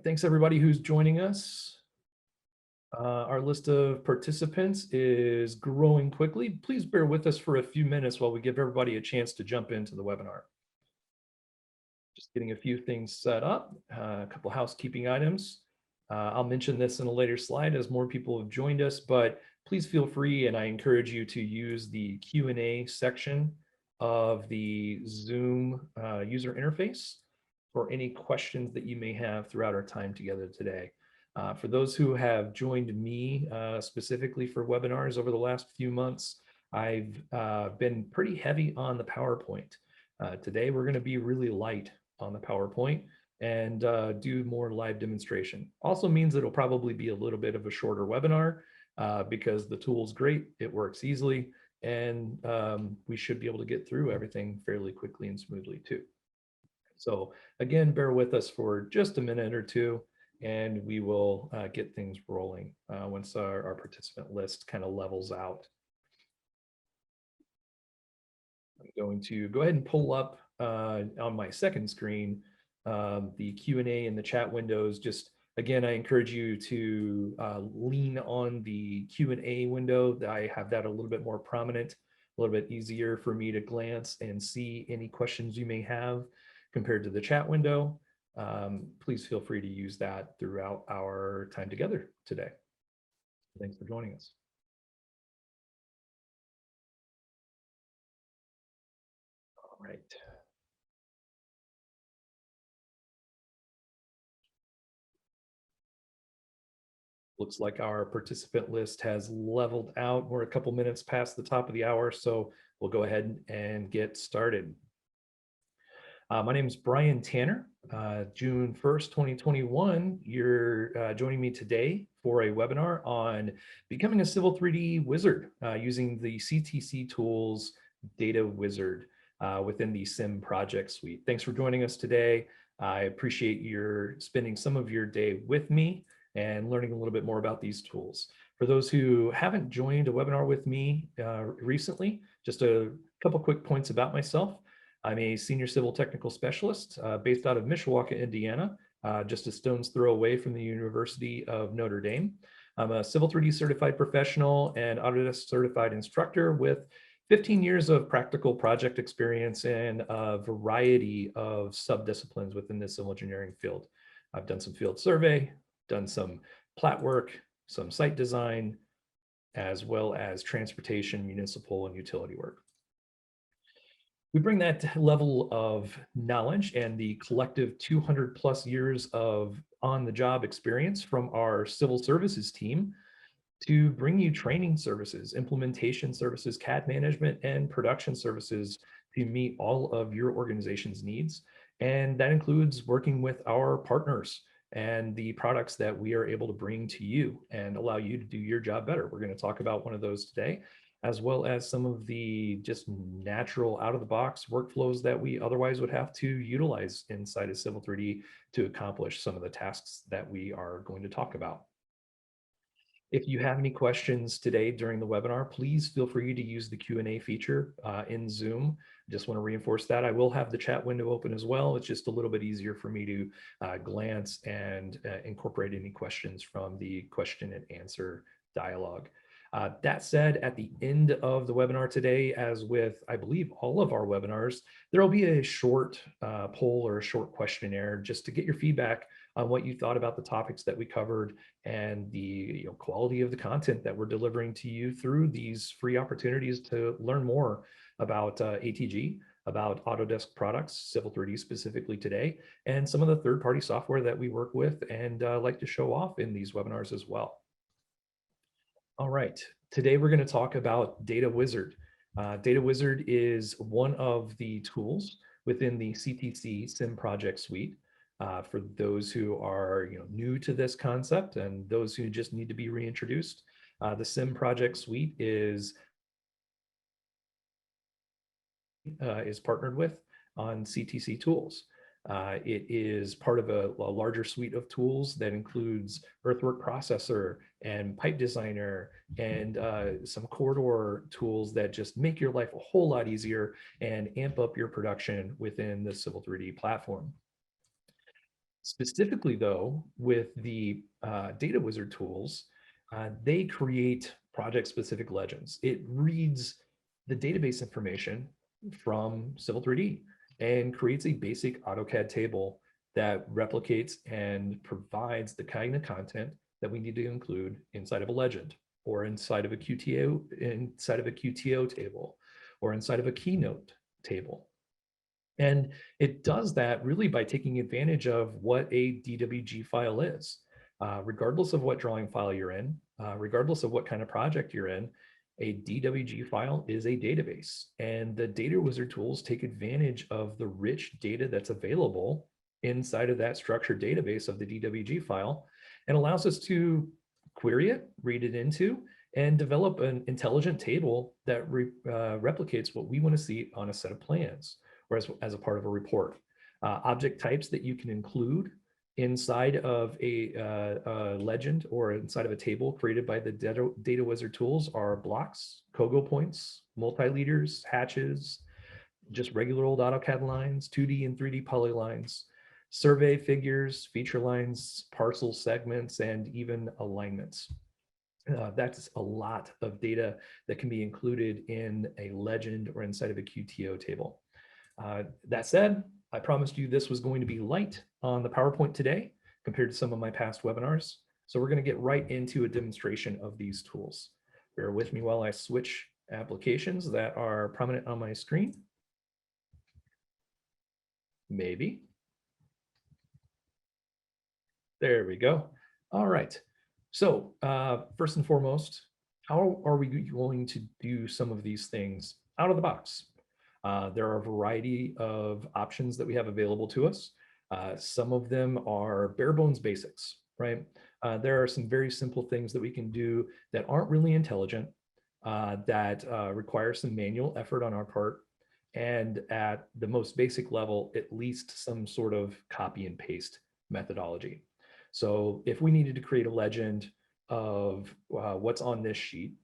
right, thanks everybody who's joining us. Our list of participants is growing quickly. Please bear with us for a few minutes while we give everybody a chance to jump into the webinar. Just getting a few things set up, a couple housekeeping items. I'll mention this in a later slide as more people have joined us, but please feel free, and I encourage you to use the Q&A section of the Zoom user interface for any questions that you may have throughout our time together today. For those who have joined me specifically for webinars over the last few months, I've been pretty heavy on the PowerPoint. Today, we're going to be really light on the PowerPoint and do more live demonstration. Also means it'll probably be a little bit of a shorter webinar because the tool's great, it works easily, and we should be able to get through everything fairly quickly and smoothly too. So again, bear with us for just a minute or two, and we will get things rolling once our participant list kind of levels out. I'm going to go ahead and pull up on my second screen the Q&A in the chat windows. Just again, I encourage you to lean on the Q&A window. I have that a little bit more prominent, a little bit easier for me to glance and see any questions you may have compared to the chat window. Please feel free to use that throughout our time together today. Thanks for joining us. All right. Looks like our participant list has leveled out. We're a couple minutes past the top of the hour, so we'll go ahead and get started. My name is Brian Tanner. June 1st, 2021, you're joining me today for a webinar on becoming a Civil 3D wizard using the CTC tools Data Wizard within the SIM project suite. Thanks for joining us today. I appreciate your spending some of your day with me and learning a little bit more about these tools. For those who haven't joined a webinar with me recently, just a couple quick points about myself. I'm a senior civil technical specialist based out of Mishawaka, Indiana, just a stone's throw away from the University of Notre Dame. I'm a Civil 3D certified professional and Autodesk certified instructor with 15 years of practical project experience in a variety of subdisciplines within the civil engineering field. I've done some field survey, done some plat work, some site design, as well as transportation, municipal, and utility work. We bring that level of knowledge and the collective 200 plus years of on-the-job experience from our civil services team to bring you training services, implementation services, CAD management, and production services to meet all of your organization's needs. And that includes working with our partners and the products that we are able to bring to you and allow you to do your job better. We're going to talk about one of those today, as well as some of the just natural out-of-the-box workflows that we otherwise would have to utilize inside of Civil 3D to accomplish some of the tasks that we are going to talk about. If you have any questions today during the webinar, please feel free to use the Q&A feature in Zoom. Just want to reinforce that. I will have the chat window open as well. It's just a little bit easier for me to glance and incorporate any questions from the question and answer dialogue. That said, at the end of the webinar today, as with, I believe, all of our webinars, there will be a short poll or a short questionnaire just to get your feedback on what you thought about the topics that we covered and the quality of the content that we're delivering to you through these free opportunities to learn more about ATG, about Autodesk products, Civil 3D specifically today, and some of the third-party software that we work with and like to show off in these webinars as well. All right, today we're going to talk about Data Wizard. Data Wizard is one of the tools within the CTC SIM project suite. For those who are new to this concept and those who just need to be reintroduced, the SIM project suite is partnered with on CTC tools. It is part of a larger suite of tools that includes earthwork processor and pipe designer and some corridor tools that just make your life a whole lot easier and amp up your production within the Civil 3D platform. Specifically though, with the Data Wizard tools, they create project-specific legends. It reads the database information from Civil 3D and creates a basic AutoCAD table that replicates and provides the kind of content that we need to include inside of a legend, or inside of a QTO table, or inside of a keynote table. And it does that really by taking advantage of what a DWG file is. Regardless of what drawing file you're in, regardless of what kind of project you're in, a DWG file is a database. And the Data Wizard tools take advantage of the rich data that's available inside of that structured database of the DWG file, and allows us to query it, read it into, and develop an intelligent table that replicates what we want to see on a set of plans, or as a part of a report. Object types that you can include inside of a legend or inside of a table created by the Data Wizard tools are blocks, Kogo points, multi-leaders, hatches, just regular old AutoCAD lines, 2D and 3D polylines, survey figures, feature lines, parcel segments, and even alignments. That's a lot of data that can be included in a legend or inside of a QTO table. That said, I promised you this was going to be light on the PowerPoint today compared to some of my past webinars. So we're going to get right into a demonstration of these tools. Bear with me while I switch applications that are prominent on my screen. Maybe. There we go. All right. So first and foremost, how are we going to do some of these things out of the box? There are a variety of options that we have available to us. Some of them are bare bones basics, right? There are some very simple things that we can do that aren't really intelligent, that require some manual effort on our part, and at the most basic level, at least some sort of copy and paste methodology. So if we needed to create a legend of what's on this sheet,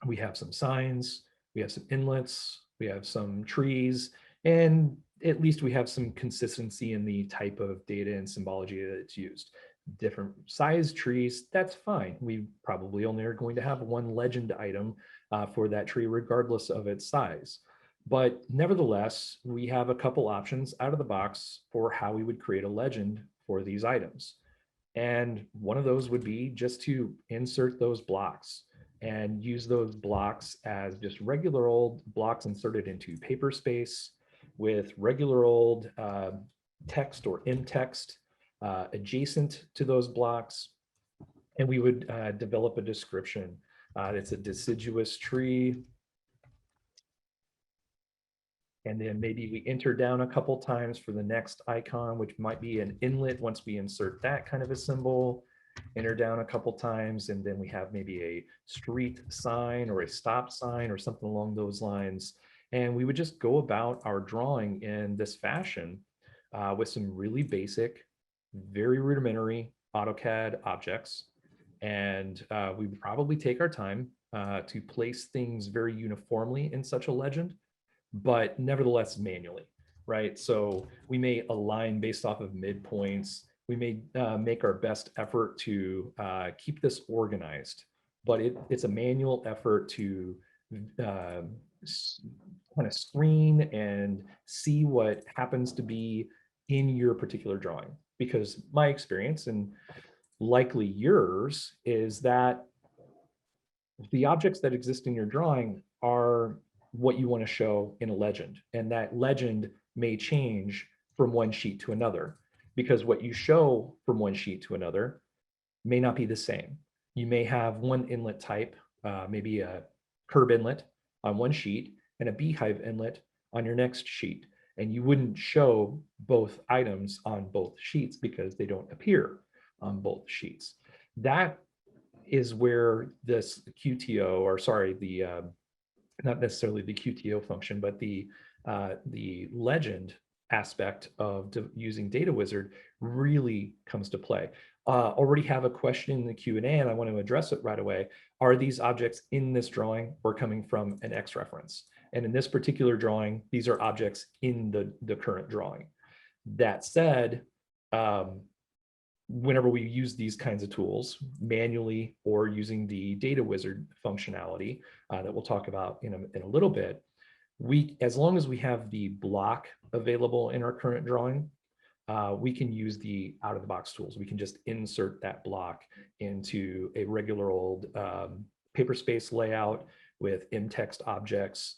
we have some signs, we have some inlets, we have some trees, and at least we have some consistency in the type of data and symbology that it's used. Different size trees, that's fine. We probably only are going to have one legend item for that tree, regardless of its size. But nevertheless, we have a couple options out of the box for how we would create a legend for these items. And one of those would be just to insert those blocks and use those blocks as just regular old blocks inserted into paper space with regular old text or in-text adjacent to those blocks. And we would develop a description. It's a deciduous tree. And then maybe we enter down a couple times for the next icon, which might be an inlet once we insert that kind of a symbol. Enter down a couple times, and then we have maybe a street sign or a stop sign or something along those lines. And we would just go about our drawing in this fashion with some really basic, very rudimentary AutoCAD objects. And we would probably take our time to place things very uniformly in such a legend, but nevertheless manually, right? So we may align based off of midpoints. We may make our best effort to keep this organized, but it's a manual effort to kind of screen and see what happens to be in your particular drawing. Because my experience, and likely yours, is that the objects that exist in your drawing are what you want to show in a legend. And that legend may change from one sheet to another, because what you show from one sheet to another may not be the same. You may have one inlet type, maybe a curb inlet on one sheet and a beehive inlet on your next sheet. And you wouldn't show both items on both sheets because they don't appear on both sheets. That is where this QTO, or sorry, the not necessarily the QTO function, but the legend aspect of using Data Wizard really comes to play. Already have a question in the Q&A and I want to address it right away. Are these objects in this drawing or coming from an X reference? And in this particular drawing, these are objects in the current drawing. That said, whenever we use these kinds of tools manually or using the data wizard functionality that we'll talk about in a little bit, as long as we have the block available in our current drawing, we can use the out-of-the-box tools. We can just insert that block into a regular old paper space layout with in-text objects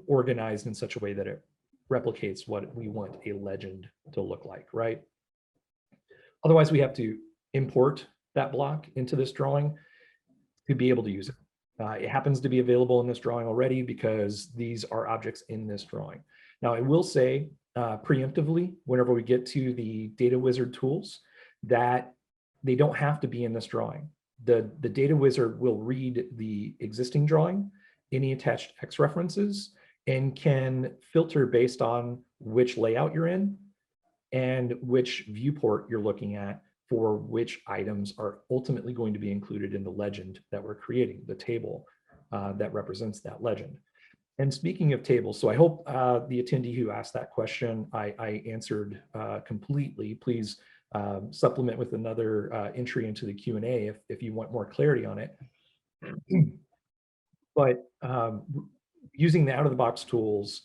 organized in such a way that it replicates what we want a legend to look like, right? Otherwise, we have to import that block into this drawing to be able to use it. It happens to be available in this drawing already because these are objects in this drawing. Now, I will say preemptively, whenever we get to the data wizard tools, that they don't have to be in this drawing. The data wizard will read the existing drawing, any attached X references, and can filter based on which layout you're in and which viewport you're looking at for which items are ultimately going to be included in the legend that we're creating, the table that represents that legend. And speaking of tables, so I hope the attendee who asked that question, I answered completely. Please supplement with another entry into the Q&A if you want more clarity on it. But using the out-of-the-box tools,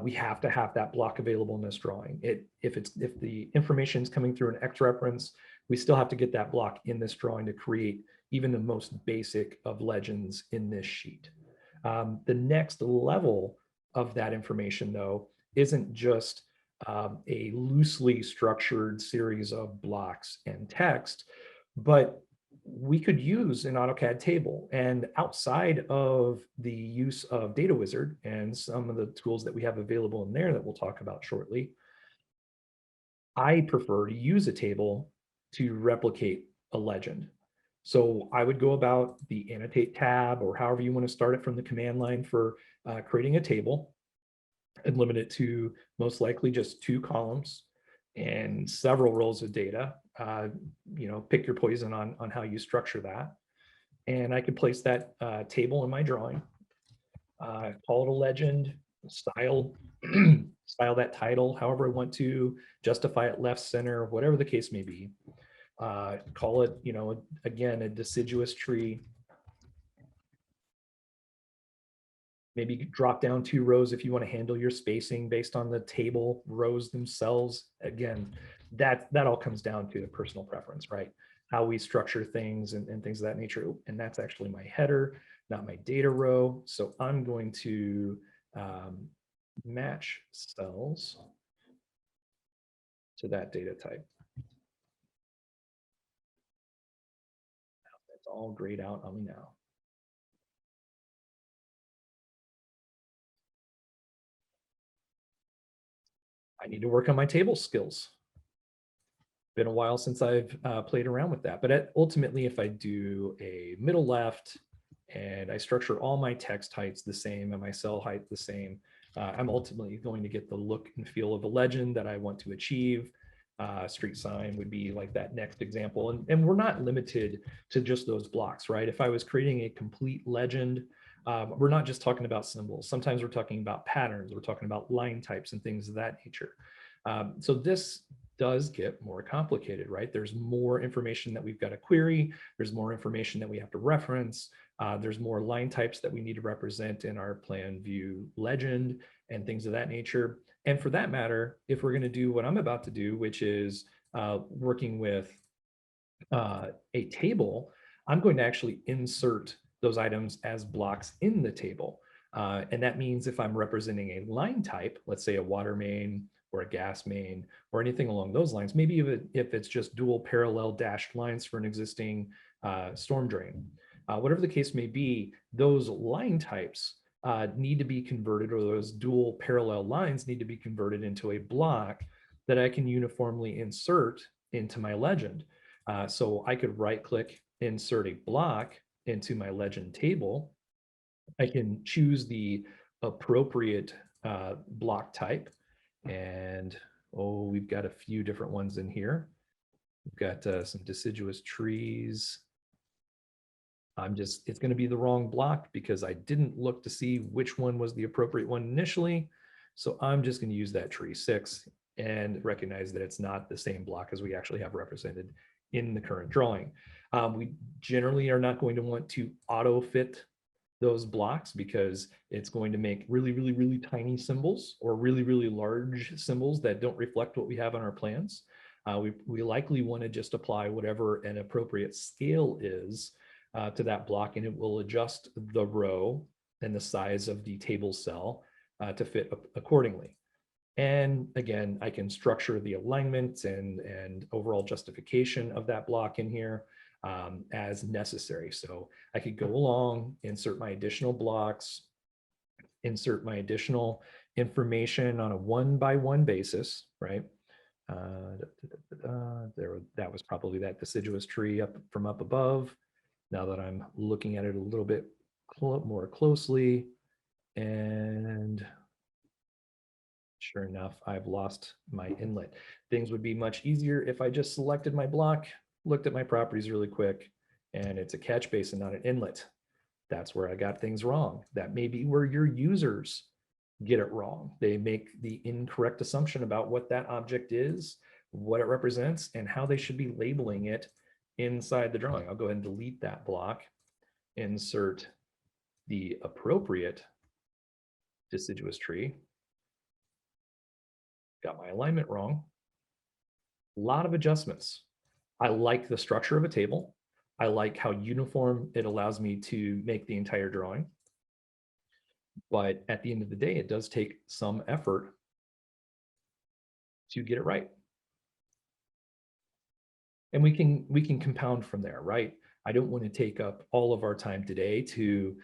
we have to have that block available in this drawing. If the information is coming through an X reference, we still have to get that block in this drawing to create even the most basic of legends in this sheet. The next level of that information, though, isn't just a loosely structured series of blocks and text, but we could use an AutoCAD table. And outside of the use of Data Wizard and some of the tools that we have available in there that we'll talk about shortly, I prefer to use a table to replicate a legend. So I would go about the annotate tab or however you want to start it from the command line for creating a table and limit it to most likely just 2 columns and several rows of data. Pick your poison on how you structure that. And I could place that table in my drawing, call it a legend, style that title however I want to, justify it left, center, whatever the case may be. Call it, again, a deciduous tree. Maybe drop down 2 rows if you want to handle your spacing based on the table rows themselves. Again, that all comes down to the personal preference, right? How we structure things and things of that nature. And that's actually my header, not my data row. So I'm going to match cells to that data type. That's all grayed out on me now. I need to work on my table skills. Been a while since I've played around with that, but ultimately, if I do a middle left and I structure all my text heights the same and my cell height the same, I'm ultimately going to get the look and feel of a legend that I want to achieve. Street sign would be like that next example. And we're not limited to just those blocks, right? If I was creating a complete legend, we're not just talking about symbols. Sometimes we're talking about patterns. We're talking about line types and things of that nature. So this does get more complicated, right? There's more information that we've got to query. There's more information that we have to reference. There's more line types that we need to represent in our plan view legend and things of that nature. And for that matter, if we're going to do what I'm about to do, which is working with a table, I'm going to actually insert those items as blocks in the table. And that means if I'm representing a line type, let's say a water main or a gas main or anything along those lines, maybe if it's just dual parallel dashed lines for an existing storm drain, whatever the case may be, those line types need to be converted, or those dual parallel lines need to be converted into a block that I can uniformly insert into my legend. So I could right click, insert a block into my legend table. I can choose the appropriate block type. And we've got a few different ones in here. We've got some deciduous trees. It's going to be the wrong block because I didn't look to see which one was the appropriate one initially. So I'm just going to use that tree 6. and recognize that it's not the same block as we actually have represented in the current drawing. We generally are not going to want to auto fit those blocks because it's going to make really, really, really tiny symbols or really, really large symbols that don't reflect what we have on our plans. We likely want to just apply whatever an appropriate scale is to that block, and it will adjust the row and the size of the table cell to fit accordingly. And again, I can structure the alignment and overall justification of that block in here as necessary. So I could go along, insert my additional blocks, insert my additional information on a 1-by-1 basis, right? That was probably that deciduous tree up from up above. Now that I'm looking at it a little bit more closely, and sure enough, I've lost my inlet. Things would be much easier if I just selected my block, looked at my properties really quick, and it's a catch basin, not an inlet. That's where I got things wrong. That may be where your users get it wrong. They make the incorrect assumption about what that object is, what it represents, and how they should be labeling it inside the drawing. I'll go ahead and delete that block, insert the appropriate deciduous tree. Got my alignment wrong. A lot of adjustments. I like the structure of a table. I like how uniform it allows me to make the entire drawing. But at the end of the day, it does take some effort to get it right. And we can compound from there, right? I don't want to take up all of our time today to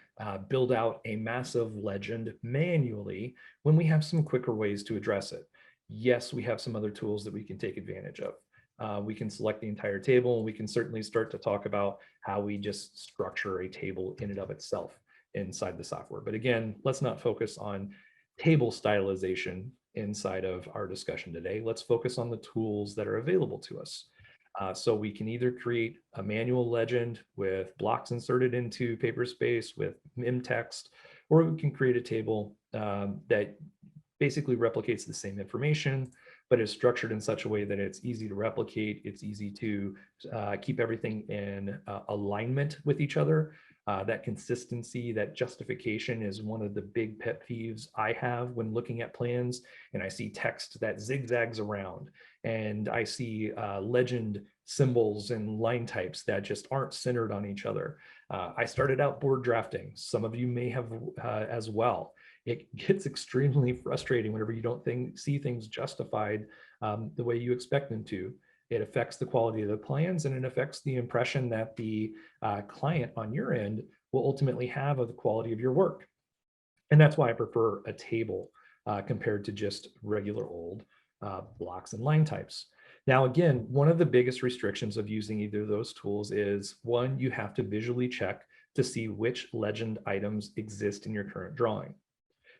build out a massive legend manually when we have some quicker ways to address it. Yes, we have some other tools that we can take advantage of. We can select the entire table, and we can certainly start to talk about how we just structure a table in and of itself inside the software. But again, let's not focus on table stylization inside of our discussion today. Let's focus on the tools that are available to us. So we can either create a manual legend with blocks inserted into paper space with mim text, or we can create a table that basically replicates the same information, but is structured in such a way that it's easy to replicate. It's easy to keep everything in alignment with each other. That consistency, that justification is one of the big pet peeves I have when looking at plans, and I see text that zigzags around, and I see legend symbols and line types that just aren't centered on each other. I started out board drafting. Some of you may have as well. It gets extremely frustrating whenever you don't see things justified the way you expect them to. It affects the quality of the plans, and it affects the impression that the client on your end will ultimately have of the quality of your work. And that's why I prefer a table compared to just regular old blocks and line types. Now, again, one of the biggest restrictions of using either of those tools is, one, you have to visually check to see which legend items exist in your current drawing.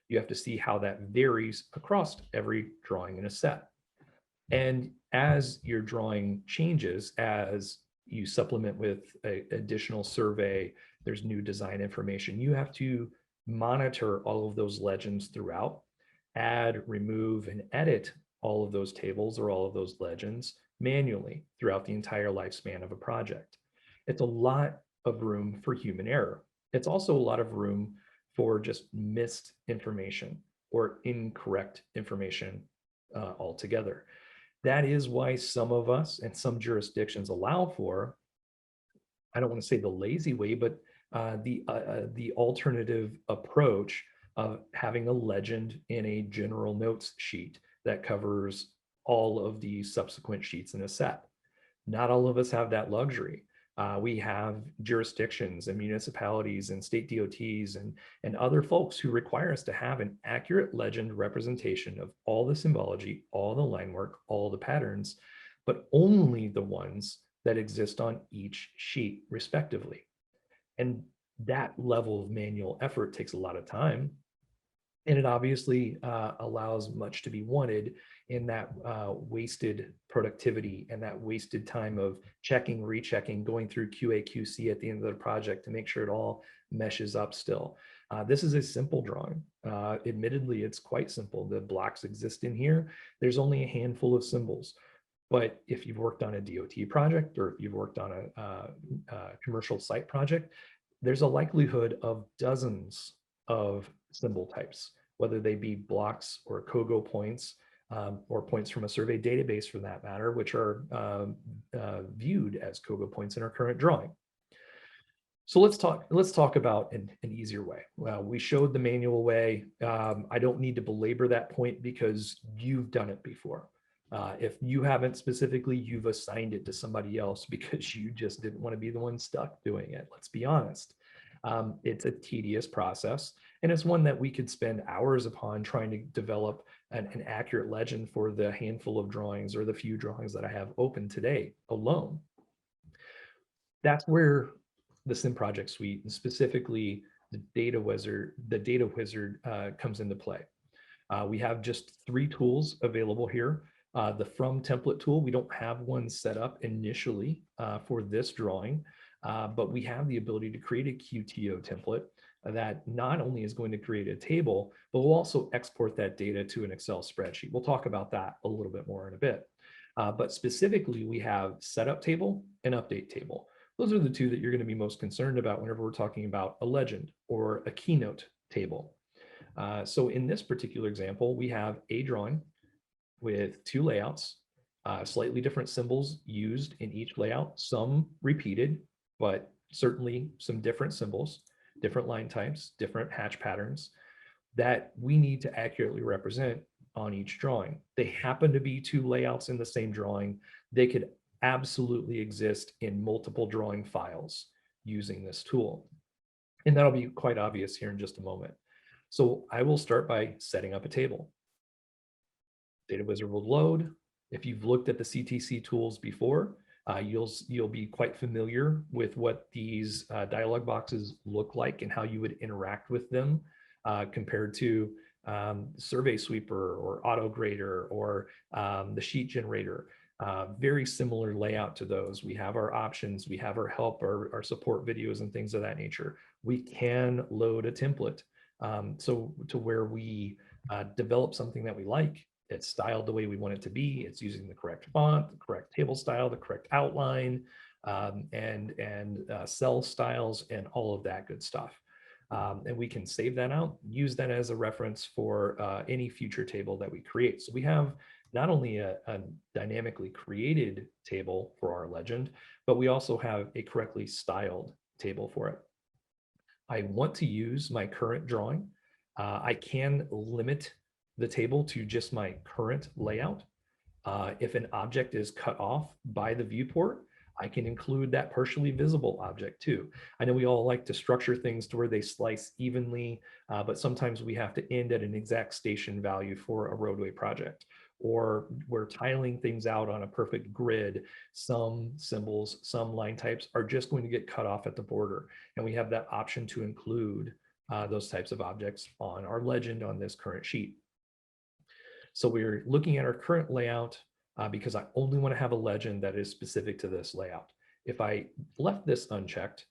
You have to see how that varies across every drawing in a set. And as your drawing changes, as you supplement with an additional survey, there's new design information, you have to monitor all of those legends throughout, add, remove, and edit all of those tables or all of those legends manually throughout the entire lifespan of a project. It's a lot of room for human error. It's also a lot of room for just missed information or incorrect information altogether. That is why some of us and some jurisdictions allow for, I don't want to say the lazy way, but the alternative approach of having a legend in a general notes sheet that covers all of the subsequent sheets in a set. Not all of us have that luxury. We have jurisdictions and municipalities and state DOTs and other folks who require us to have an accurate legend representation of all the symbology, all the line work, all the patterns, but only the ones that exist on each sheet respectively. And that level of manual effort takes a lot of time. And it obviously allows much to be wanted in that wasted productivity and that wasted time of checking, rechecking, going through QA, QC at the end of the project to make sure it all meshes up still. This is a simple drawing. Admittedly, it's quite simple. The blocks exist in here. There's only a handful of symbols. But if you've worked on a DOT project or if you've worked on a commercial site project, there's a likelihood of dozens of symbol types, whether they be blocks or COGO points, or points from a survey database for that matter, which are viewed as COGO points in our current drawing. So let's talk about an easier way. Well, we showed the manual way. I don't need to belabor that point because you've done it before. If you haven't specifically, you've assigned it to somebody else because you just didn't want to be the one stuck doing it. Let's be honest. It's a tedious process, and it's one that we could spend hours upon trying to develop an accurate legend for the handful of drawings or the few drawings that I have open today alone. That's where the Sim Project Suite, and specifically the Data Wizard, comes into play. We have just 3 tools available here. The From template tool, we don't have one set up initially for this drawing, but we have the ability to create a QTO template that not only is going to create a table, but will also export that data to an Excel spreadsheet. We'll talk about that a little bit more in a bit. But specifically, we have setup table and update table. Those are the 2 that you're going to be most concerned about whenever we're talking about a legend or a keynote table. So in this particular example, we have a drawing with 2 layouts, slightly different symbols used in each layout, some repeated, but certainly some different symbols, different line types, different hatch patterns that we need to accurately represent on each drawing. They happen to be 2 layouts in the same drawing. They could absolutely exist in multiple drawing files using this tool. And that'll be quite obvious here in just a moment. So I will start by setting up a table. Data Wizard will load. If you've looked at the CTC tools before, you'll be quite familiar with what these dialog boxes look like and how you would interact with them compared to Survey Sweeper or AutoGrader or the sheet generator. Very similar layout to those. We have our options, we have our help, our support videos and things of that nature. We can load a template so to where we develop something that we like. It's styled the way we want it to be. It's using the correct font, the correct table style, the correct outline, and cell styles, and all of that good stuff. And we can save that out, use that as a reference for any future table that we create. So we have not only a dynamically created table for our legend, but we also have a correctly styled table for it. I want to use my current drawing. I can limit the table to just my current layout. If an object is cut off by the viewport, I can include that partially visible object too. I know we all like to structure things to where they slice evenly, but sometimes we have to end at an exact station value for a roadway project, or we're tiling things out on a perfect grid. Some symbols, some line types are just going to get cut off at the border. And we have that option to include those types of objects on our legend on this current sheet. So we're looking at our current layout because I only want to have a legend that is specific to this layout. If I left this unchecked,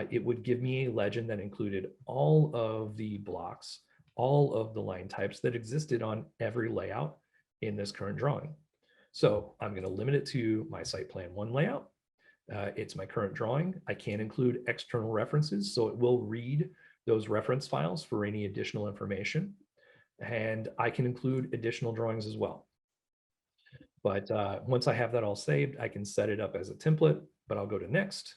it would give me a legend that included all of the blocks, all of the line types that existed on every layout in this current drawing. So I'm going to limit it to my site plan 1 layout. It's my current drawing. I can include external references, so it will read those reference files for any additional information. And I can include additional drawings as well. But once I have that all saved, I can set it up as a template, but I'll go to next.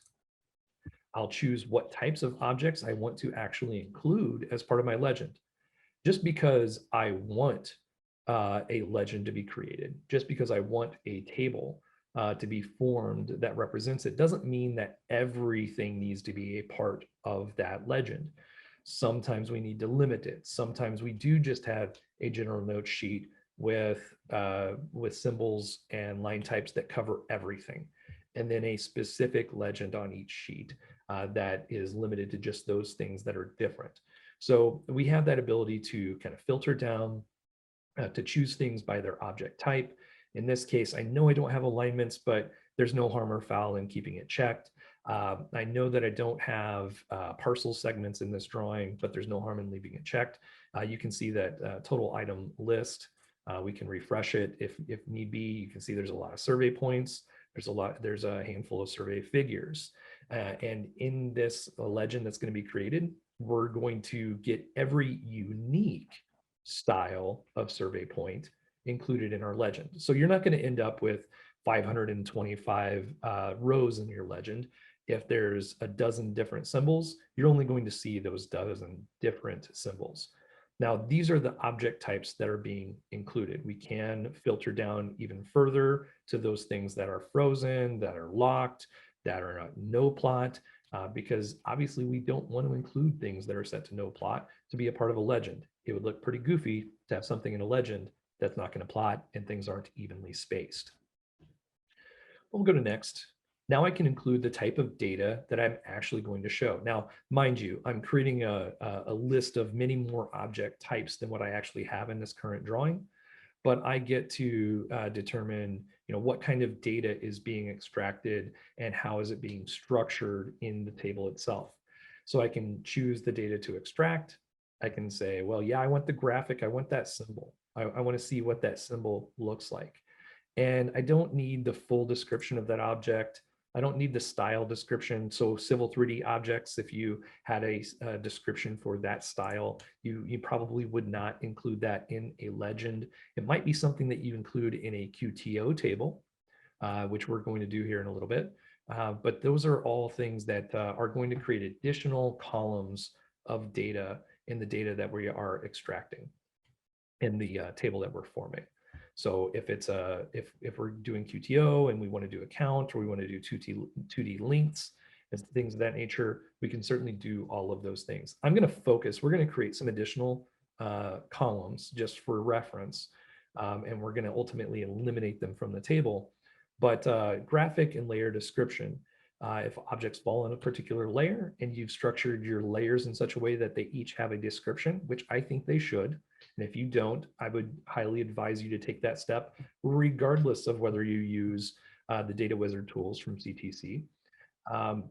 I'll choose what types of objects I want to actually include as part of my legend. Just because I want a legend to be created, just because I want a table to be formed that represents it, doesn't mean that everything needs to be a part of that legend. Sometimes we need to limit it. Sometimes we do just have a general note sheet with symbols and line types that cover everything, and then a specific legend on each sheet that is limited to just those things that are different. So we have that ability to kind of filter down, to choose things by their object type. In this case, I know I don't have alignments, but there's no harm or foul in keeping it checked. I know that I don't have parcel segments in this drawing, but there's no harm in leaving it checked. You can see that total item list. We can refresh it if need be. You can see there's a lot of survey points. There's a handful of survey figures. And in this legend that's going to be created, we're going to get every unique style of survey point included in our legend. So you're not going to end up with 525 rows in your legend. If there's a dozen different symbols, you're only going to see those dozen different symbols. Now, these are the object types that are being included. We can filter down even further to those things that are frozen, that are locked, that are no plot, because obviously we don't want to include things that are set to no plot to be a part of a legend. It would look pretty goofy to have something in a legend that's not going to plot and things aren't evenly spaced. We'll go to next. Now I can include the type of data that I'm actually going to show. Now, mind you, I'm creating a list of many more object types than what I actually have in this current drawing, but I get to determine, what kind of data is being extracted and how is it being structured in the table itself. So I can choose the data to extract. I can say, well, yeah, I want the graphic. I want that symbol. I want to see what that symbol looks like. And I don't need the full description of that object. I don't need the style description. So Civil 3D objects, if you had a description for that style, you probably would not include that in a legend. It might be something that you include in a QTO table, which we're going to do here in a little bit. But those are all things that are going to create additional columns of data in the data that we are extracting in the table that we're forming. So if it's if we're doing QTO and we want to do a count or we want to do 2D lengths and things of that nature, we can certainly do all of those things. I'm going to focus, we're going to create some additional columns just for reference, and we're going to ultimately eliminate them from the table. But graphic and layer description, if objects fall in a particular layer and you've structured your layers in such a way that they each have a description, which I think they should, and if you don't, I would highly advise you to take that step, regardless of whether you use the Data Wizard tools from CTC,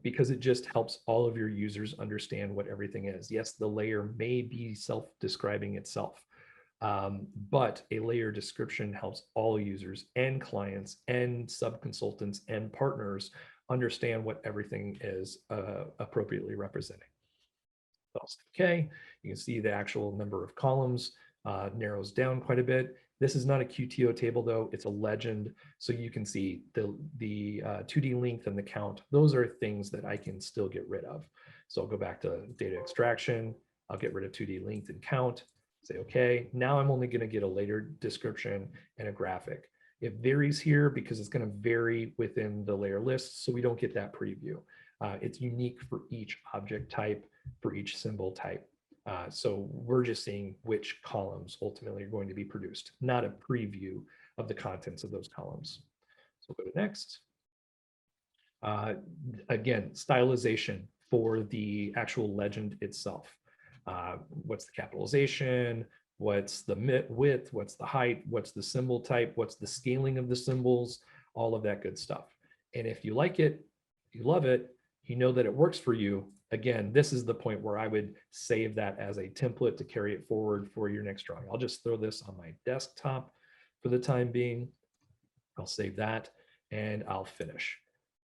because it just helps all of your users understand what everything is. Yes, the layer may be self-describing itself, but a layer description helps all users and clients and sub-consultants and partners understand what everything is appropriately representing. Okay, you can see the actual number of columns narrows down quite a bit. This is not a QTO table though, it's a legend. So you can see the 2D length and the count. Those are things that I can still get rid of. So I'll go back to data extraction. I'll get rid of 2D length and count. Say, okay, now I'm only gonna get a later description and a graphic. It varies here because it's gonna vary within the layer list. So we don't get that preview. It's unique for each object type, for each symbol type. So we're just seeing which columns ultimately are going to be produced, not a preview of the contents of those columns. So we'll go to next. Again, stylization for the actual legend itself. What's the capitalization? What's the width? What's the height? What's the symbol type? What's the scaling of the symbols? All of that good stuff. And if you like it, you love it, you know that it works for you. Again, this is the point where I would save that as a template to carry it forward for your next drawing. I'll just throw this on my desktop for the time being. I'll save that and I'll finish.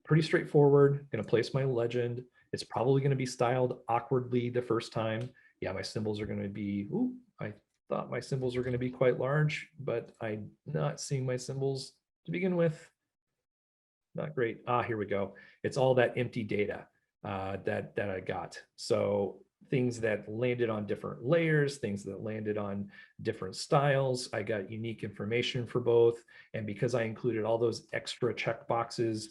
Pretty straightforward. Going to place my legend. It's probably going to be styled awkwardly the first time. Yeah, my symbols are going to be, ooh, I thought my symbols are going to be quite large, but I'm not seeing my symbols to begin with. Not great. Here we go. It's all that empty data that I got. So things that landed on different layers, things that landed on different styles. I got unique information for both. And because I included all those extra checkboxes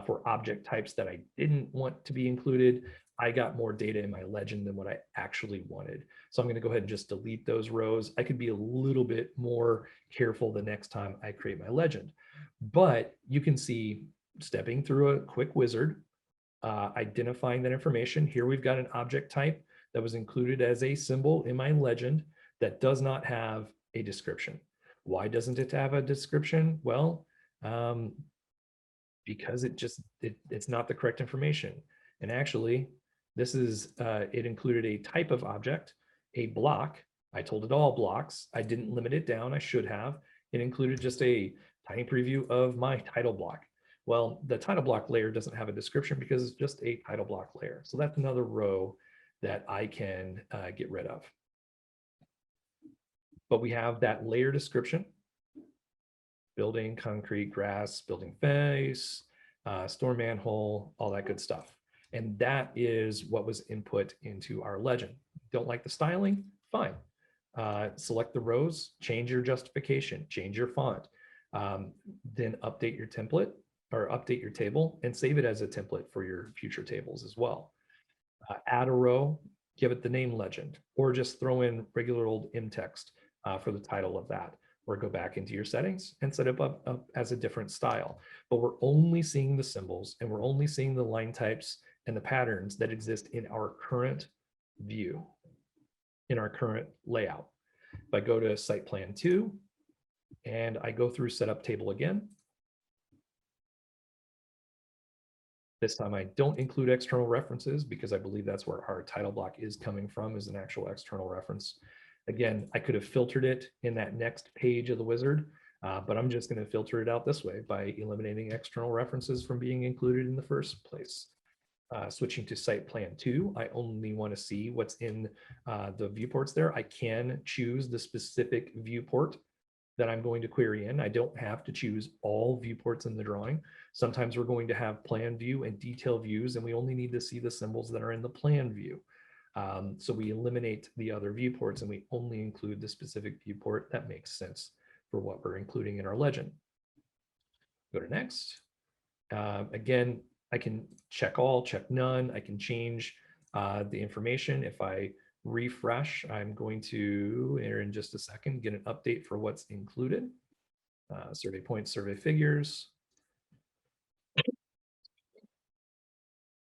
for object types that I didn't want to be included, I got more data in my legend than what I actually wanted. So I'm going to go ahead and just delete those rows. I could be a little bit more careful the next time I create my legend. But you can see, stepping through a quick wizard, identifying that information. Here we've got an object type that was included as a symbol in my legend that does not have a description. Why doesn't it have a description? Well, because it's not the correct information. And actually, this is it included a type of object, a block. I told it all blocks. I didn't limit it down. I should have. It included just a tiny preview of my title block. Well, the title block layer doesn't have a description because it's just a title block layer. So that's another row that I can get rid of. But we have that layer description: building, concrete, grass, building face, storm manhole, all that good stuff. And that is what was input into our legend. Don't like the styling? Fine. Select the rows, change your justification, change your font, then update your template or update your table and save it as a template for your future tables as well. Add a row, give it the name legend, or just throw in regular old im text for the title of that, or go back into your settings and set it up as a different style. But we're only seeing the symbols and we're only seeing the line types and the patterns that exist in our current view, in our current layout. If I go to site plan 2 and I go through setup table again, this time I don't include external references because I believe that's where our title block is coming from, is an actual external reference. Again, I could have filtered it in that next page of the wizard, but I'm just going to filter it out this way by eliminating external references from being included in the first place. Switching to site plan 2, I only want to see what's in the viewports there. I can choose the specific viewport that I'm going to query in. I don't have to choose all viewports in the drawing. Sometimes we're going to have plan view and detail views, and we only need to see the symbols that are in the plan view. So we eliminate the other viewports and we only include the specific viewport that makes sense for what we're including in our legend. Go to next. Again, I can check all, check none. I can change the information. If I refresh, I'm going to, here in just a second, get an update for what's included. Survey points, survey figures.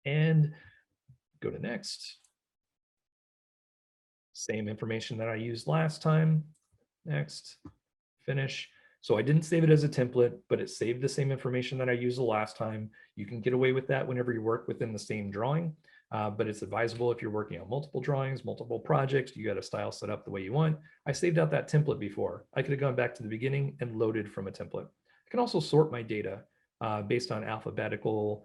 And go to next. Same information that I used last time. Next, finish. So I didn't save it as a template, but it saved the same information that I used the last time. You can get away with that whenever you work within the same drawing, but it's advisable if you're working on multiple drawings, multiple projects, you got a style set up the way you want. I saved out that template before. I could have gone back to the beginning and loaded from a template. I can also sort my data based on alphabetical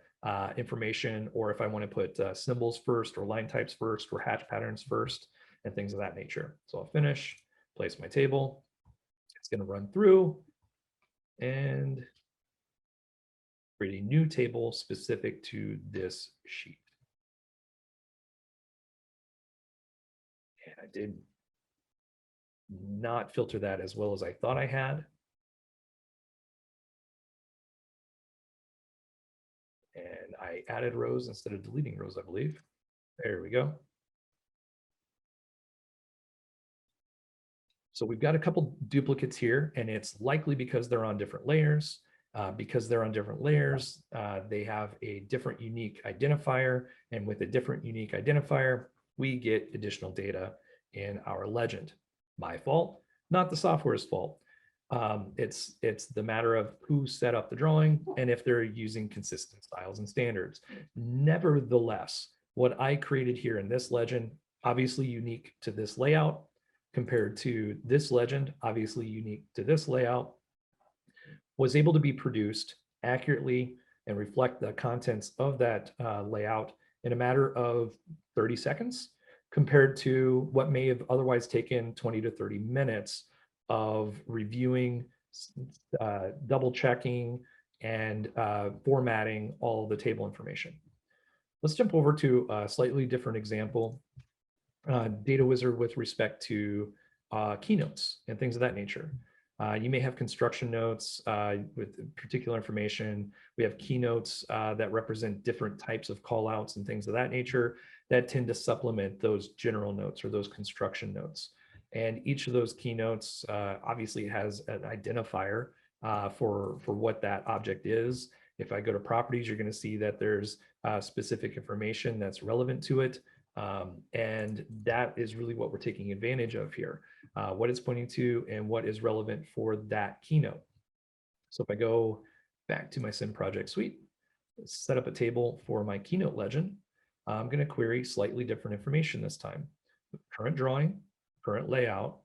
information, or if I want to put symbols first or line types first or hatch patterns first and things of that nature. So I'll finish, place my table. It's going to run through and create a new table specific to this sheet. And I did not filter that as well as I thought I had. And I added rows instead of deleting rows, I believe. There we go. So we've got a couple duplicates here, and it's likely because they're on different layers. Because they're on different layers, they have a different unique identifier, and with a different unique identifier, we get additional data in our legend. My fault, not the software's fault. It's the matter of who set up the drawing and if they're using consistent styles and standards. Nevertheless, what I created here in this legend, obviously unique to this layout, compared to this legend, obviously unique to this layout, was able to be produced accurately and reflect the contents of that layout in a matter of 30 seconds, compared to what may have otherwise taken 20 to 30 minutes of reviewing, double checking, and formatting all of the table information. Let's jump over to a slightly different example. Data Wizard with respect to keynotes and things of that nature. You may have construction notes with particular information. We have keynotes that represent different types of callouts and things of that nature that tend to supplement those general notes or those construction notes. And each of those keynotes obviously has an identifier for what that object is. If I go to properties, you're going to see that there's specific information that's relevant to it. And that is really what we're taking advantage of here, what it's pointing to and what is relevant for that keynote. So if I go Back to my sim project suite, set up a table for my keynote legend. I'm going to query slightly different information this time. Current drawing, current layout.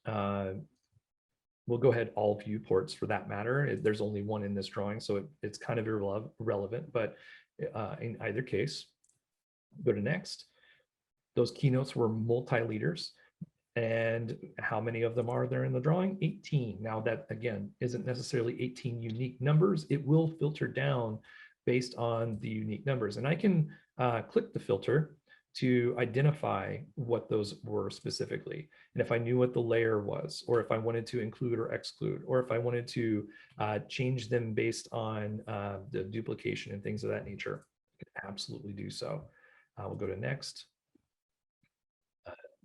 We'll go ahead all viewports for that matter. There's only one in this drawing, so it's kind of irrelevant, but in either case, go to next. Those keynotes were multi-leaders. And how many of them are there in the drawing? 18. Now that, again, isn't necessarily 18 unique numbers. It will filter down based on the unique numbers. And I can click the filter to identify what those were specifically. And if I knew what the layer was, or if I wanted to include or exclude, or if I wanted to change them based on the duplication and things of that nature, I could absolutely do so. We'll go to next.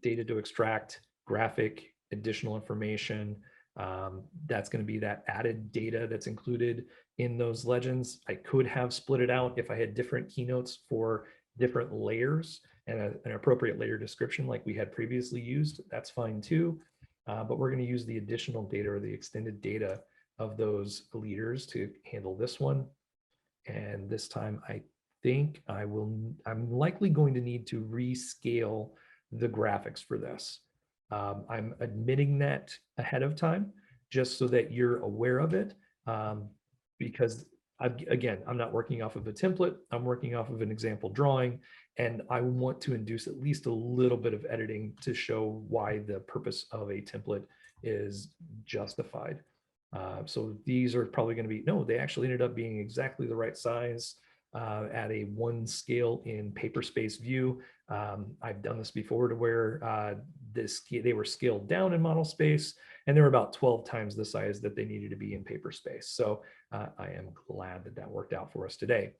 Data to extract, graphic, additional information. That's going to be that added data that's included in those legends. I could have split it out if I had different keynotes for different layers and an appropriate layer description like we had previously used. That's fine too. But we're going to use the additional data or the extended data of those leaders to handle this one. And this time I think I'm likely going to need to rescale the graphics for this. I'm admitting that ahead of time, just so that you're aware of it, because again, I'm not working off of a template, I'm working off of an example drawing, and I want to induce at least a little bit of editing to show why the purpose of a template is justified. So these are probably going to be, no, they actually ended up being exactly the right size at a 1 scale in Paperspace view. I've done this before to where they were scaled down in model space, and they were about 12 times the size that they needed to be in Paperspace. So I am glad that that worked out for us today.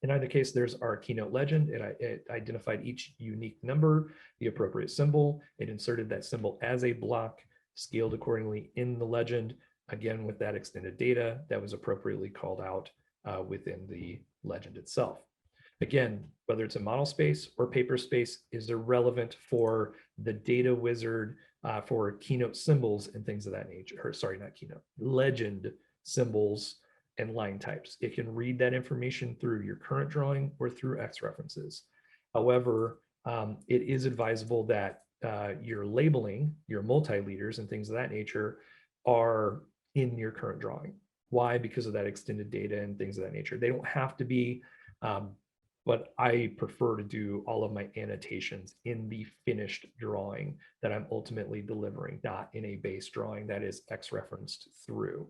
In either case, there's our keynote legend. It identified each unique number, the appropriate symbol. It inserted that symbol as a block, scaled accordingly in the legend, again with that extended data that was appropriately called out within the legend itself. Again, whether it's a model space or Paperspace is irrelevant for the data wizard for keynote symbols and things of that nature, or sorry, not keynote, legend symbols and line types. It can read that information through your current drawing or through X references. However, it is advisable that your labeling, your multi-leaders and things of that nature are in your current drawing. Why? Because of that extended data and things of that nature. They don't have to be, but I prefer to do all of my annotations in the finished drawing that I'm ultimately delivering, not in a base drawing that is X-referenced through.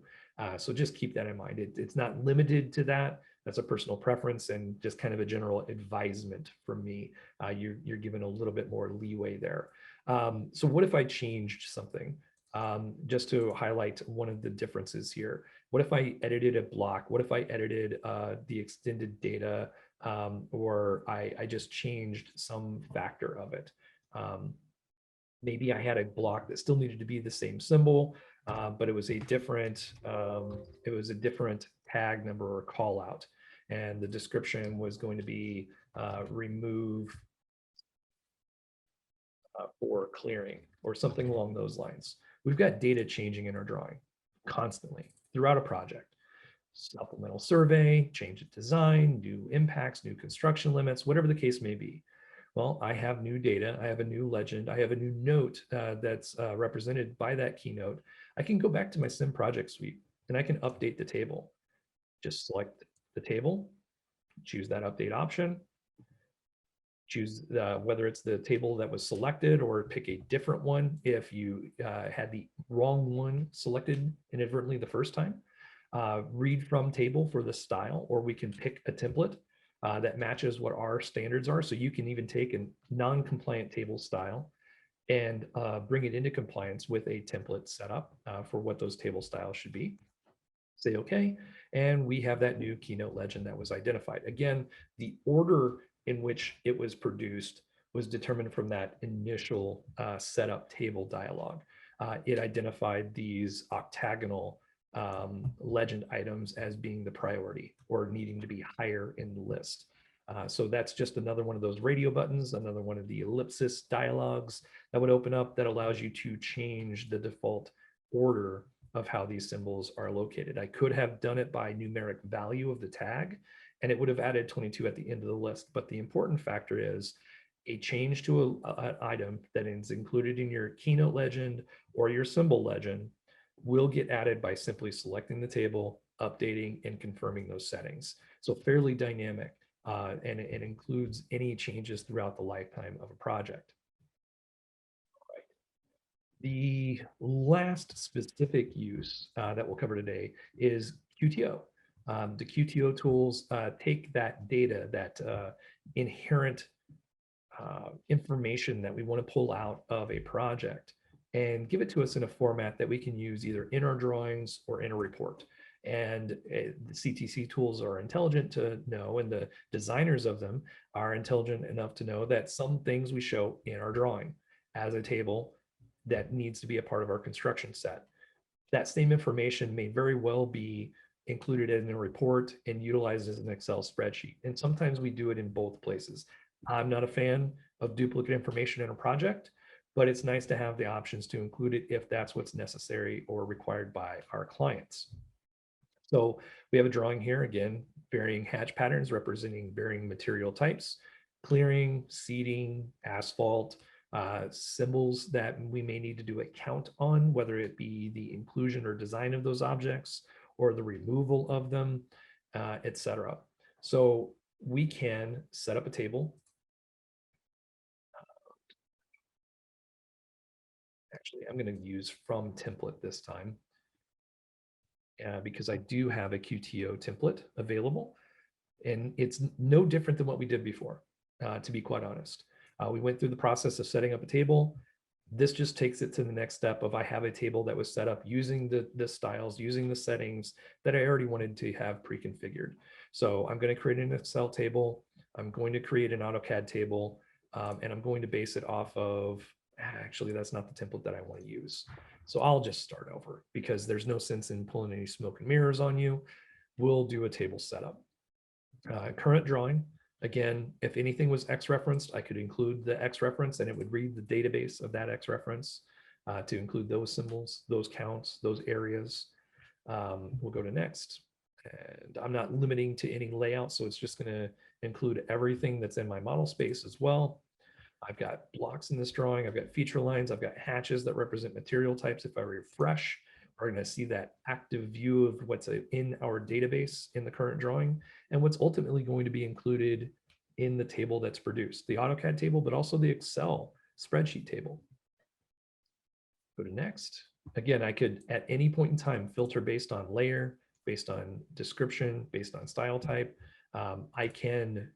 So just keep that in mind. It's not limited to that. That's a personal preference and just kind of a general advisement from me. You're given a little bit more leeway there. So what if I changed something? Just to highlight one of the differences here. What if I edited a block? What if I edited the extended data, or I just changed some factor of it? Maybe I had a block that still needed to be the same symbol, but it was a different tag number or call out, and the description was going to be remove for clearing or something along those lines. We've got data changing in our drawing constantly throughout a project. Supplemental survey, change of design, new impacts, new construction limits, whatever the case may be. Well, I have new data, I have a new legend, I have a new note that's represented by that keynote. I can go back to my sim project suite and I can update the table. Just select the table, choose that update option, choose whether it's the table that was selected or pick a different one if you had the wrong one selected inadvertently the first time. Read from table for the style, or we can pick a template that matches what our standards are. So you can even take a non-compliant table style and bring it into compliance with a template setup for what those table styles should be. Say okay, and we have that new keynote legend that was identified. Again, the order in which it was produced was determined from that initial setup table dialog. It identified these octagonal legend items as being the priority or needing to be higher in the list. So that's just another one of those radio buttons, another one of the ellipsis dialogues that would open up that allows you to change the default order of how these symbols are located. I could have done it by numeric value of the tag, and it would have added 22 at the end of the list. But the important factor is a change to an item that is included in your keynote legend or your symbol legend will get added by simply selecting the table, updating, and confirming those settings. So fairly dynamic, and it includes any changes throughout the lifetime of a project. The last specific use that we'll cover today is QTO. The QTO tools take that data, that inherent information that we want to pull out of a project and give it to us in a format that we can use either in our drawings or in a report. And the CTC tools are intelligent to know, and the designers of them are intelligent enough to know that some things we show in our drawing as a table that needs to be a part of our construction set. That same information may very well be included in a report and utilized as an Excel spreadsheet. And sometimes we do it in both places. I'm not a fan of duplicate information in a project, but it's nice to have the options to include it if that's what's necessary or required by our clients. So we have a drawing here, again, varying hatch patterns representing varying material types, clearing, seeding, asphalt, symbols that we may need to do a count on, whether it be the inclusion or design of those objects or the removal of them, etc. So we can set up a table. Actually, I'm going to use from template this time because I do have a QTO template available, and it's no different than what we did before, to be quite honest. We went through the process of setting up a table. This just takes it to the next step of I have a table that was set up using the styles, using the settings that I already wanted to have pre-configured. So I'm going to create an Excel table. I'm going to create an Autocad table, and I'm going to base it off of, actually, that's not the template that I want to use. So I'll just start over because there's no sense in pulling any smoke and mirrors on you. We'll do a table setup. Current drawing. Again, if anything was X referenced, I could include the X reference and it would read the database of that X reference to include those symbols, those counts, those areas. We'll go to next. And I'm not limiting to any layout, so it's just going to include everything that's in my model space as well. I've got blocks in this drawing. I've got feature lines. I've got hatches that represent material types. If I refresh, we're going to see that active view of what's in our database in the current drawing and what's ultimately going to be included in the table that's produced, the AutoCAD table, but also the Excel spreadsheet table. Go to next. Again, I could at any point in time filter based on layer, based on description, based on style type. I can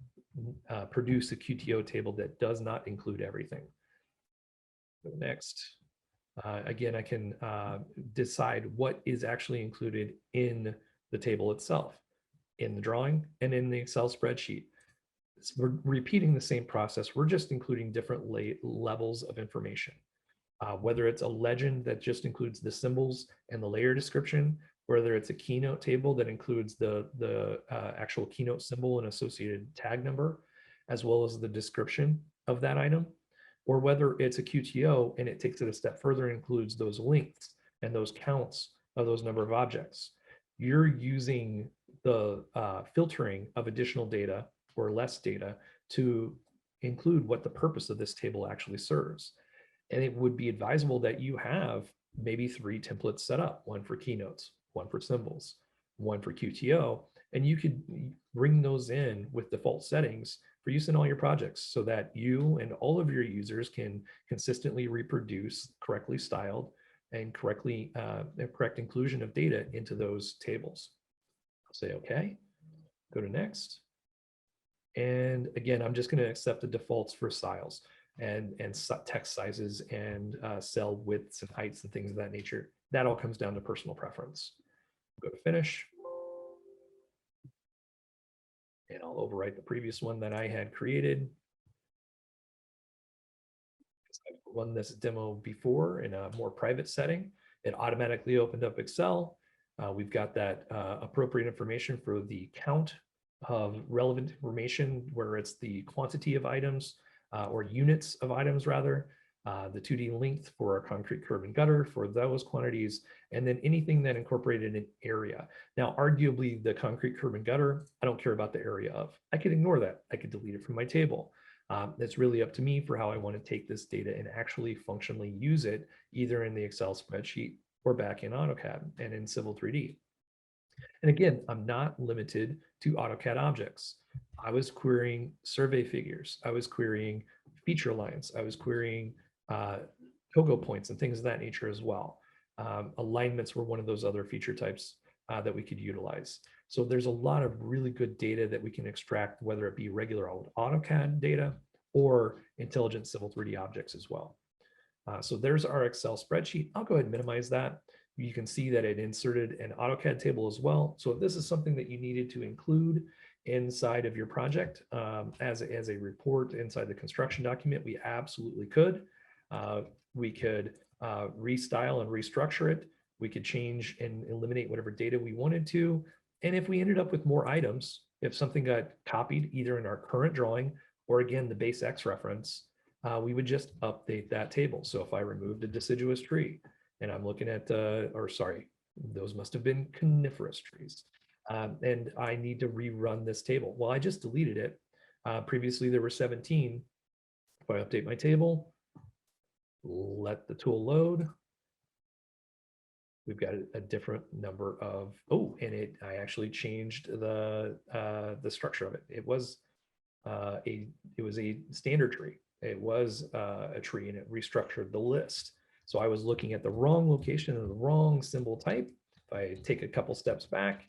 produce a QTO table that does not include everything. Go next. Again, I can decide what is actually included in the table itself, in the drawing and in the Excel spreadsheet. So we're repeating the same process. We're just including different levels of information, whether it's a legend that just includes the symbols and the layer description, whether it's a keynote table that includes the actual keynote symbol and associated tag number, as well as the description of that item, or whether it's a QTO and it takes it a step further and includes those links and those counts of those number of objects. You're using the filtering of additional data or less data to include what the purpose of this table actually serves. And it would be advisable that you have maybe 3 templates set up, one for keynotes, one for symbols, one for QTO, and you could bring those in with default settings for use in all your projects so that you and all of your users can consistently reproduce correctly styled and correct inclusion of data into those tables. I'll say okay, go to next. And again, I'm just going to accept the defaults for styles and text sizes and cell widths and heights and things of that nature. That all comes down to personal preference. Go to finish. And I'll overwrite the previous one that I had created. I've run this demo before in a more private setting. It automatically opened up Excel. We've got that appropriate information for the count of relevant information, where it's the quantity of items or units of items rather. the 2D length for our concrete curb and gutter for those quantities, and then anything that incorporated an area. Now, arguably the concrete curb and gutter, I don't care about the area of. I could ignore that. I could delete it from my table. It's really up to me for how I want to take this data and actually functionally use it either in the Excel spreadsheet or back in AutoCAD and in Civil 3D. And again, I'm not limited to AutoCAD objects. I was querying survey figures. I was querying feature lines. I was querying Togo points and things of that nature as well. Alignments were one of those other feature types that we could utilize. So there's a lot of really good data that we can extract, whether it be regular old AutoCAD data or intelligent Civil 3D objects as well. So there's our Excel spreadsheet. I'll go ahead and minimize that. You can see that it inserted an AutoCAD table as well. So if this is something that you needed to include inside of your project as a report inside the construction document, we absolutely could. We could restyle and restructure it. We could change and eliminate whatever data we wanted to. And if we ended up with more items, if something got copied either in our current drawing or again, the base X reference, we would just update that table. So if I removed a deciduous tree and I'm looking at, those must have been coniferous trees. And I need to rerun this table. Well, I just deleted it. Previously there were 17. If I update my table, let the tool load, we've got a different number of, I actually changed the structure of it. It was a standard tree. It was a tree and it restructured the list. So I was looking at the wrong location and the wrong symbol type. If I take a couple steps back,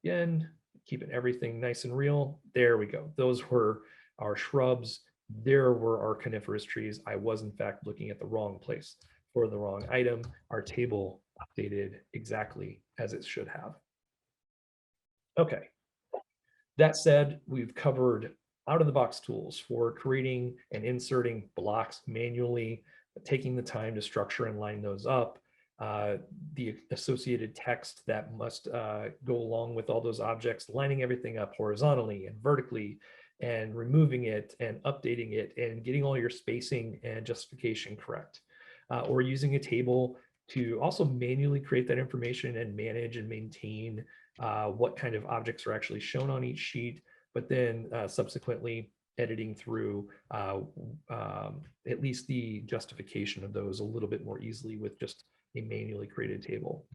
again, keeping everything nice and real, there we go. Those were our shrubs. There were our coniferous trees. I was in fact looking at the wrong place for the wrong item. Our table updated exactly as it should have. Okay. That said, we've covered out-of-the-box tools for creating and inserting blocks manually, taking the time to structure and line those up, the associated text that must go along with all those objects, lining everything up horizontally and vertically, and removing it and updating it and getting all your spacing and justification correct. Or using a table to also manually create that information and manage and maintain what kind of objects are actually shown on each sheet, but then subsequently editing through at least the justification of those a little bit more easily with just a manually created table.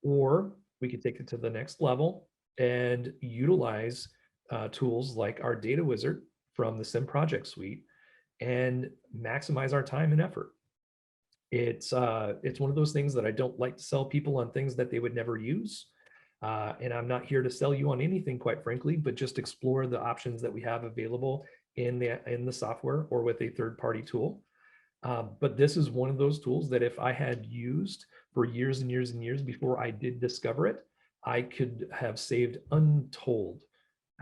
Or we could take it to the next level and utilize tools like our data wizard from the Sim Project Suite and maximize our time and effort. It's one of those things that I don't like to sell people on things that they would never use. And I'm not here to sell you on anything, quite frankly, but just explore the options that we have available in the software or with a third-party tool. But this is one of those tools that if I had used for years and years and years before I did discover it, I could have saved untold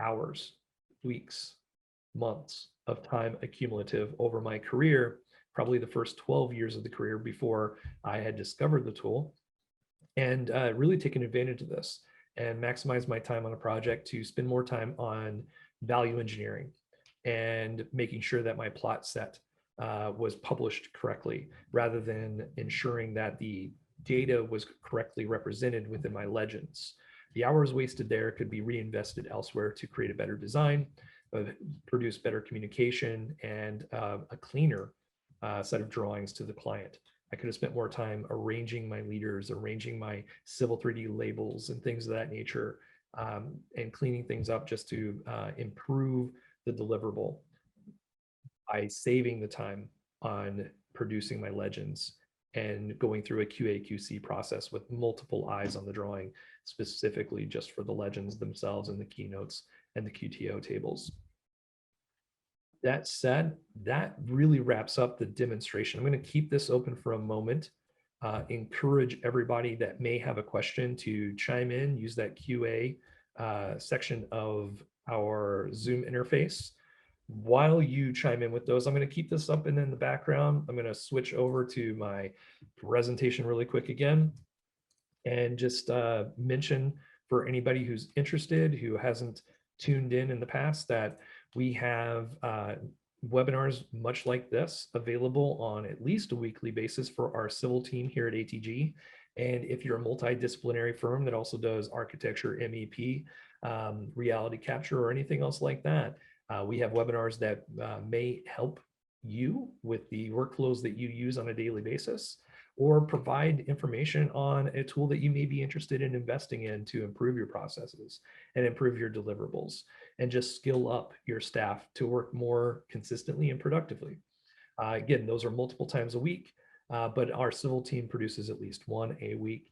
hours, weeks, months of time accumulative over my career, probably the first 12 years of the career before I had discovered the tool, and really taken advantage of this and maximize my time on a project to spend more time on value engineering and making sure that my plot set was published correctly, rather than ensuring that the data was correctly represented within my legends. The hours wasted there could be reinvested elsewhere to create a better design, produce better communication, and a cleaner set of drawings to the client. I could have spent more time arranging my leaders, arranging my Civil 3D labels and things of that nature, and cleaning things up just to improve the deliverable by saving the time on producing my legends and going through a QA/QC process with multiple eyes on the drawing, specifically just for the legends themselves and the keynotes and the QTO tables. That said, that really wraps up the demonstration. I'm going to keep this open for a moment. Encourage everybody that may have a question to chime in, use that QA section of our Zoom interface. While you chime in with those, I'm going to keep this up and in the background. I'm going to switch over to my presentation really quick again and just mention for anybody who's interested, who hasn't tuned in the past, that we have webinars much like this available on at least a weekly basis for our civil team here at ATG. And if you're a multidisciplinary firm that also does architecture, MEP, reality capture, or anything else like that, we have webinars that may help you with the workflows that you use on a daily basis, or provide information on a tool that you may be interested in investing in to improve your processes and improve your deliverables, and just skill up your staff to work more consistently and productively. Again, those are multiple times a week, but our civil team produces at least one a week.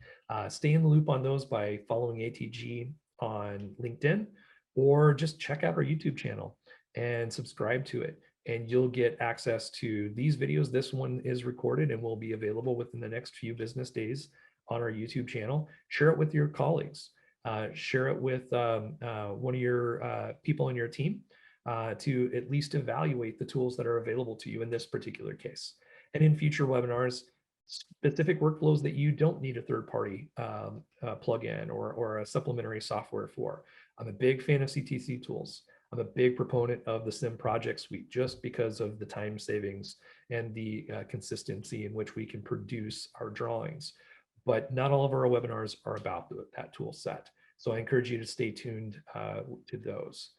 Stay in the loop on those by following ATG on LinkedIn, or just check out our YouTube channel and subscribe to it. And you'll get access to these videos. This one is recorded and will be available within the next few business days on our YouTube channel. Share it with your colleagues. Share it with one of your people in your team to at least evaluate the tools that are available to you in this particular case. And in future webinars, specific workflows that you don't need a third-party plugin or a supplementary software for. I'm a big fan of CTC tools. I'm a big proponent of the Sim project suite just because of the time savings and the consistency in which we can produce our drawings. But not all of our webinars are about that tool set. So I encourage you to stay tuned to those.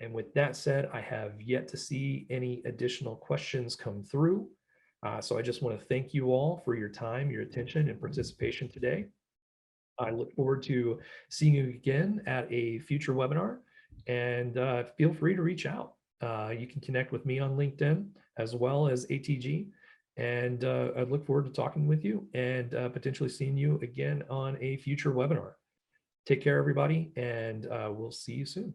And with that said, I have yet to see any additional questions come through. So I just want to thank you all for your time, your attention, and participation today. I look forward to seeing you again at a future webinar, and feel free to reach out. You can connect with me on LinkedIn as well as ATG, and I look forward to talking with you and potentially seeing you again on a future webinar. Take care, everybody, and we'll see you soon.